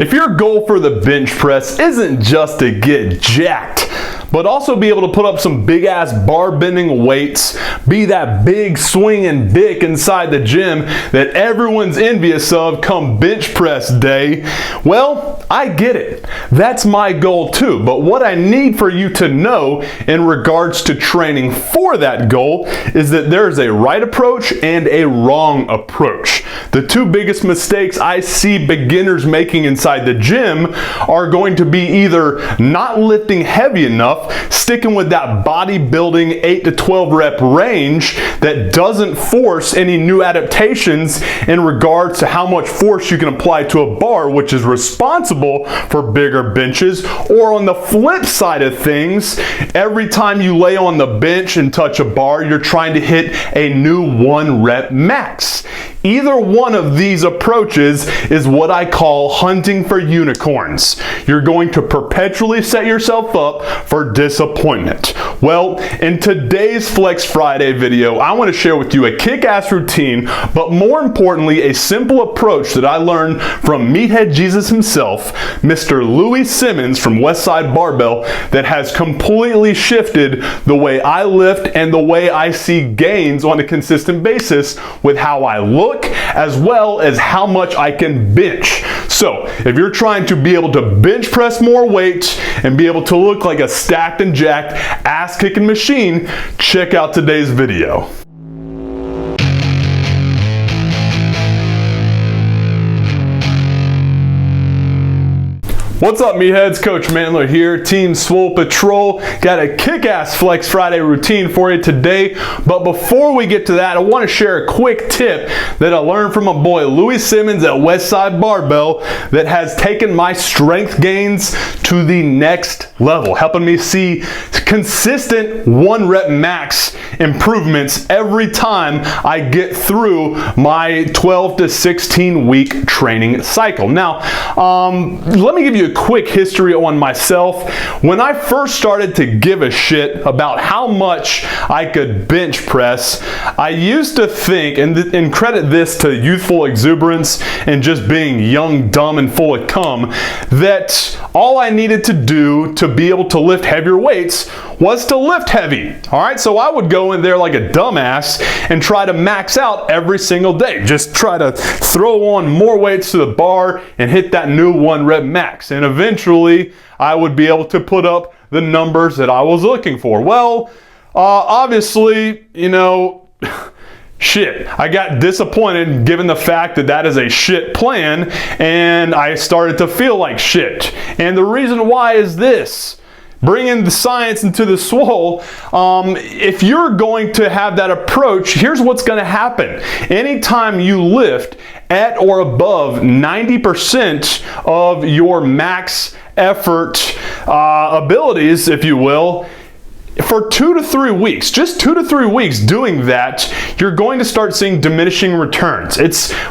If your goal for the bench press isn't just to get jacked, but also be able to put up some big ass bar bending weights, be that big swinging dick inside the gym that everyone's envious of come bench press day, well, I get it. That's my goal too. But what I need for you to know in regards to training for that goal is that there's a right approach and a wrong approach. The two biggest mistakes I see beginners making inside the gym are going to be either not lifting heavy enough, sticking with that bodybuilding 8 to 12 rep range that doesn't force any new adaptations in regards to how much force you can apply to a bar, which is responsible for bigger benches. Or on the flip side of things, every time you lay on the bench and touch a bar, you're trying to hit a new 1 rep max. Either one of these approaches is what I call hunting for unicorns. You're going to perpetually set yourself up for disappointment. Well, in today's Flex Friday video, I want to share with you a kick-ass routine, but more importantly, a simple approach that I learned from Meathead Jesus himself, Mr. Louis Simmons from Westside Barbell, that has completely shifted the way I lift and the way I see gains on a consistent basis with how I look, as well as how much I can bench. So if you're trying to be able to bench press more weight and be able to look like a stacked and jacked ass kicking machine, check out today's video. What's up, meatheads? Coach MANdler here, Team Swole Patrol. Got a kick-ass Flex Friday routine for you today. But before we get to that, I want to share a quick tip that I learned from my boy Louis Simmons at Westside Barbell that has taken my strength gains to the next level, helping me see consistent 1 rep max improvements every time I get through my 12 to 16 week training cycle. Now, let me give you a quick history on myself. When I first started to give a shit about how much I could bench press, I used to think, and credit this to youthful exuberance and just being young, dumb, and full of cum, that all I needed to do to be able to lift heavier weights was to lift heavy. All right, so I would go in there like a dumbass and try to max out every single day. Just try to throw on more weights to the bar and hit that new 1 rep max. And eventually I would be able to put up the numbers that I was looking for. Well, obviously, you know, shit, I got disappointed given the fact that that is a shit plan, and I started to feel like shit. And the reason why is this. Bringing the science into the swole, if you're going to have that approach, here's what's going to happen. Anytime you lift at or above 90% of your max effort abilities, if you will, for 2 to 3 weeks, just 2 to 3 weeks doing that, you're going to start seeing diminishing returns.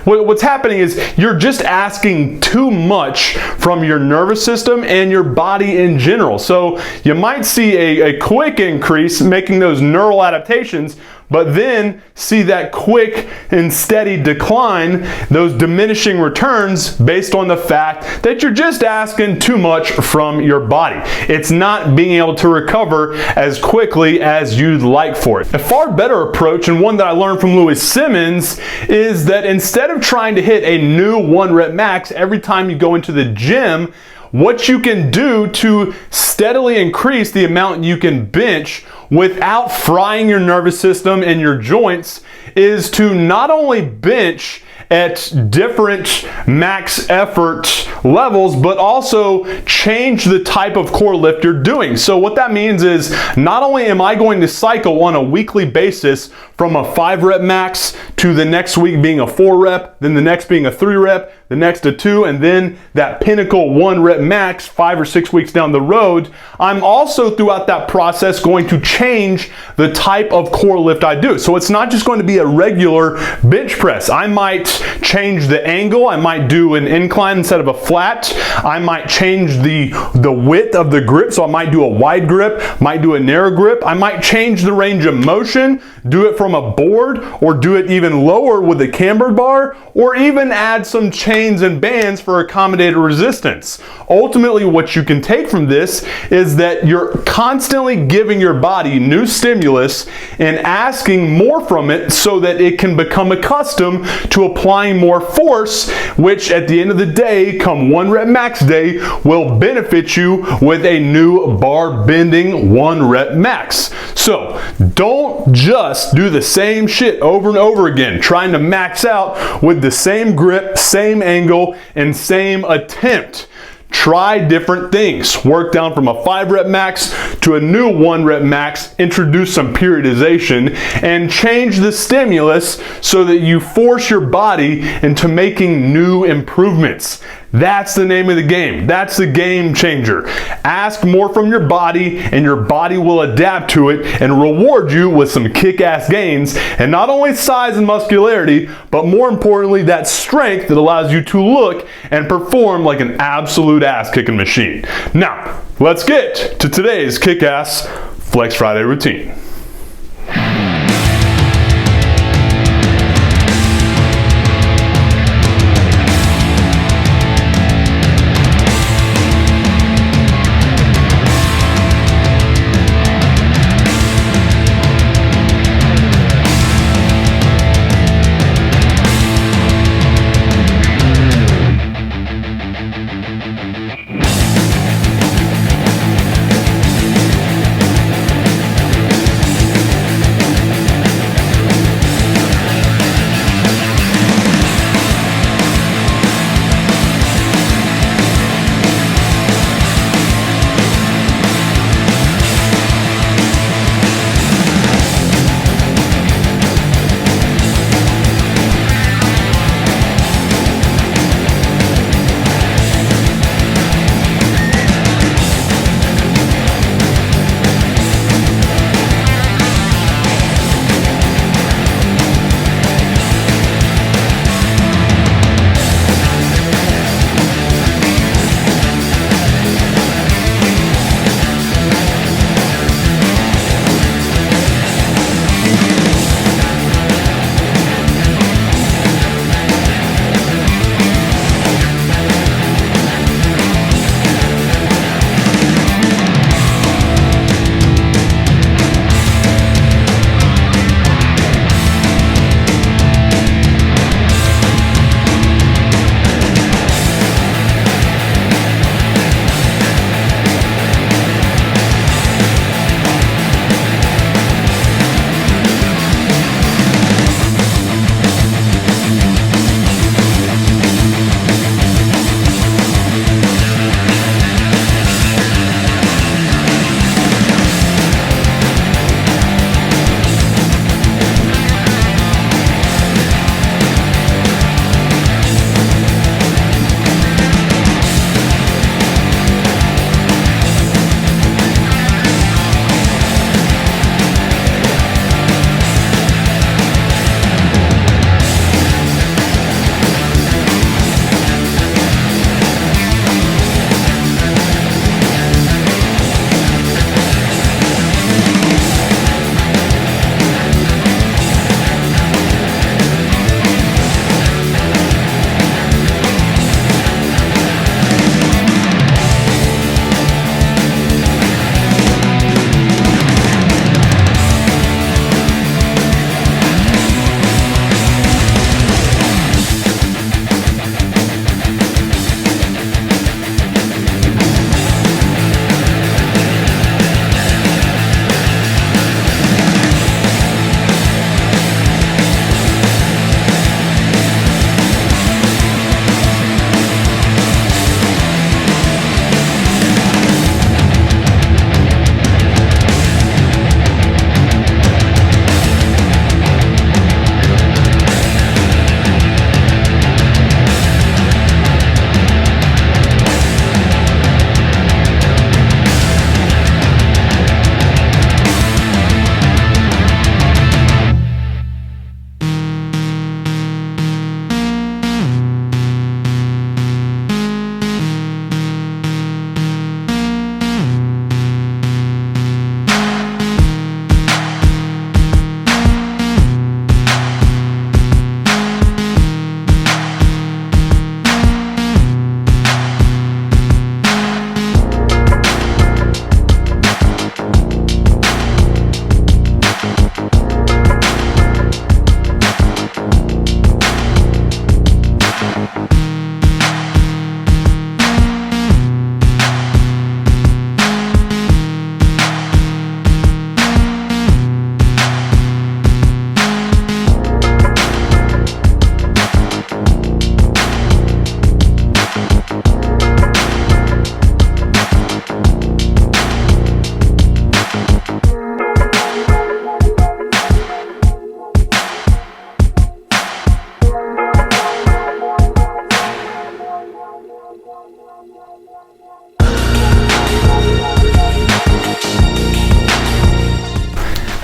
What's happening is you're just asking too much from your nervous system and your body in general. So you might see a quick increase making those neural adaptations, but then see that quick and steady decline, those diminishing returns based on the fact that you're just asking too much from your body. It's not being able to recover as quickly as you'd like for it. A far better approach, and one that I learned from Louis Simmons, is that instead of trying to hit a new 1 rep max every time you go into the gym, what you can do to steadily increase the amount you can bench without frying your nervous system and your joints is to not only bench at different max effort levels, but also change the type of core lift you're doing. So what that means is not only am I going to cycle on a weekly basis from a 5 rep max to the next week being a 4 rep, then the next being a 3 rep, the next a 2, and then that pinnacle 1 rep max 5 or 6 weeks down the road, I'm also throughout that process going to change the type of core lift I do. So it's not just going to be a regular bench press. I might change the angle. I might do an incline instead of a flat. I might change the width of the grip. So I might do a wide grip, might do a narrow grip. I might change the range of motion, do it from a board, or do it even lower with a cambered bar, or even add some change chains and bands for accommodated resistance. Ultimately, what you can take from this is that you're constantly giving your body new stimulus and asking more from it so that it can become accustomed to applying more force, which at the end of the day, come 1 rep max day, will benefit you with a new bar bending 1 rep max. So don't just do the same shit over and over again, trying to max out with the same grip, same angle, and same attempt. Try different things. Work down from a 5 rep max to a new 1 rep max, introduce some periodization, and change the stimulus so that you force your body into making new improvements. That's the name of the game. That's the game changer. Ask more from your body and your body will adapt to it and reward you with some kick-ass gains, and not only size and muscularity, but more importantly that strength that allows you to look and perform like an absolute ass-kicking machine. Now, let's get to today's kick-ass Flex Friday routine.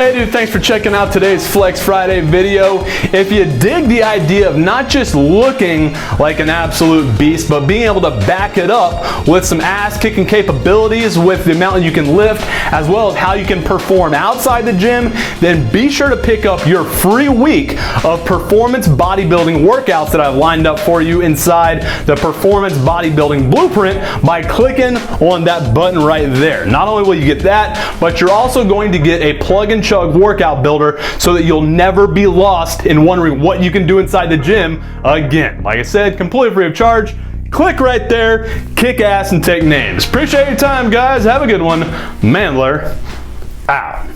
Hey dude, thanks for checking out today's Flex Friday video. If you dig the idea of not just looking like an absolute beast, but being able to back it up with some ass-kicking capabilities with the amount that you can lift, as well as how you can perform outside the gym, then be sure to pick up your free week of performance bodybuilding workouts that I've lined up for you inside the Performance Bodybuilding Blueprint by clicking on that button right there. Not only will you get that, but you're also going to get a plug and chug workout builder so that you'll never be lost in wondering what you can do inside the gym again. Like I said, completely free of charge. Click right there, kick ass and take names. Appreciate your time, guys. Have a good one. MANdler out.